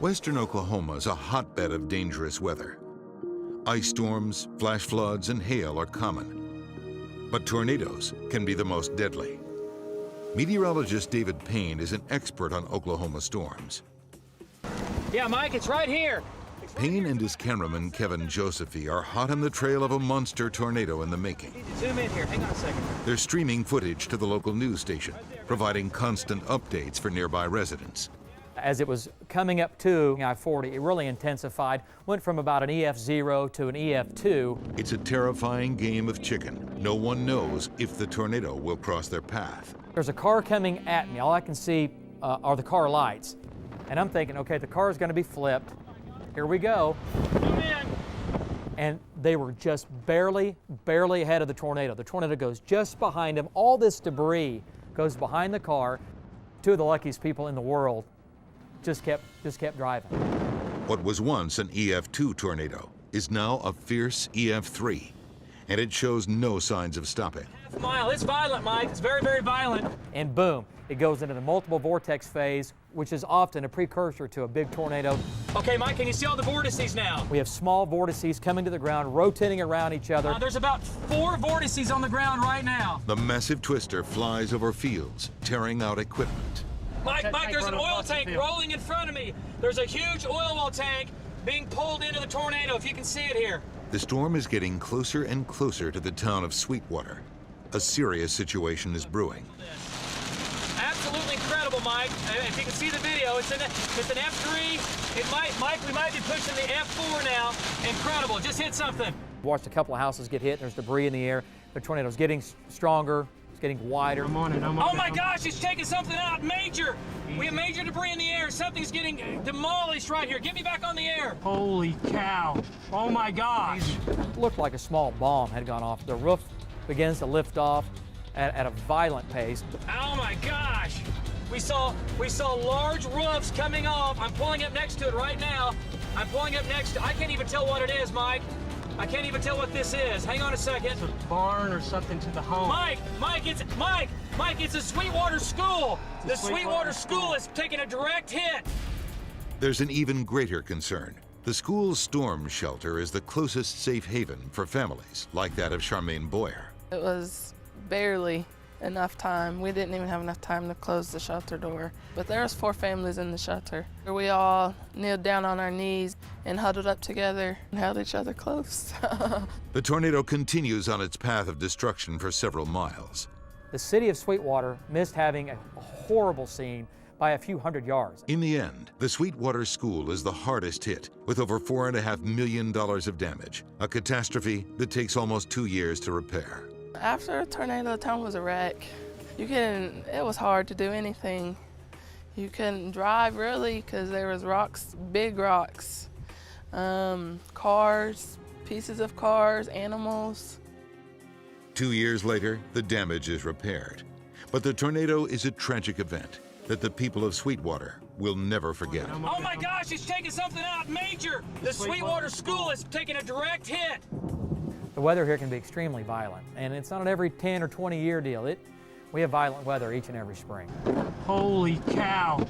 Western Oklahoma is a hotbed of dangerous weather. Ice storms, flash floods, and hail are common. But tornadoes can be the most deadly. Meteorologist David Payne is an expert on Oklahoma storms. Yeah, Mike, it's right here. Payne and his cameraman Kevin Josephy are hot on the trail of a monster tornado in the making. Zoom in here, hang on a second. They're streaming footage to the local news station, providing constant updates for nearby residents. As it was coming up to I-40, it really intensified, went from about an EF0 to an EF2. It's a terrifying game of chicken. No one knows if the tornado will cross their path. There's a car coming at me. All I can see are the car lights. And I'm thinking, okay, the car is going to be flipped. Here we go. Zoom in. And they were just barely ahead of the tornado. The tornado goes just behind them. All this debris goes behind the car. Two of the luckiest people in the world just kept driving. What was once an EF2 tornado is now a fierce EF3, and it shows no signs of stopping. Half mile, it's violent, Mike. It's very, very violent. And boom, it goes into the multiple vortex phase, which is often a precursor to a big tornado. Okay, Mike, can you see all the vortices now? We have small vortices coming to the ground, rotating around each other. There's about 4 vortices on the ground right now. The massive twister flies over fields, tearing out equipment. Mike, there's an oil tank rolling in front of me. There's a huge oil well tank being pulled into the tornado, if you can see it here. The storm is getting closer and closer to the town of Sweetwater. A serious situation is brewing. Absolutely incredible, Mike. If you can see the video, it's an F3. Mike, we might be pushing the F4 now. Incredible, just hit something. Watched a couple of houses get hit. There's debris in the air. The tornado's getting stronger. It's getting wider. I'm on it. Oh my gosh, it's taking something out major. We have major debris in the air. Something's getting demolished right here. Get me back on the air. Holy cow. Oh my gosh. It looked like a small bomb had gone off. The roof begins to lift off at a violent pace. Oh my gosh. We saw large roofs coming off. I'm pulling up next to it right now. I can't even tell what it is, Mike. I can't even tell what this is. Hang on a second. It's a barn or something to the home. Mike, it's a Sweetwater school. The Sweetwater school is taking a direct hit. There's an even greater concern. The school's storm shelter is the closest safe haven for families like that of Charmaine Boyer. It was barely enough time. We didn't even have enough time to close the shelter door. But there was 4 families in the shelter. We all kneeled down on our knees and huddled up together and held each other close. The tornado continues on its path of destruction for several miles. The city of Sweetwater missed having a horrible scene by a few hundred yards. In the end, the Sweetwater school is the hardest hit, with over $4.5 million of damage, a catastrophe that takes almost 2 years to repair. After a tornado, the town was a wreck. It was hard to do anything. You couldn't drive really because there was rocks, big rocks, cars, pieces of cars, animals. 2 years later, the damage is repaired. But the tornado is a tragic event that the people of Sweetwater will never forget. Oh my gosh, it's taking something out major. The Sweetwater school is taking a direct hit. The weather here can be extremely violent, and it's not an every 10 or 20 year deal. We have violent weather each and every spring. Holy cow.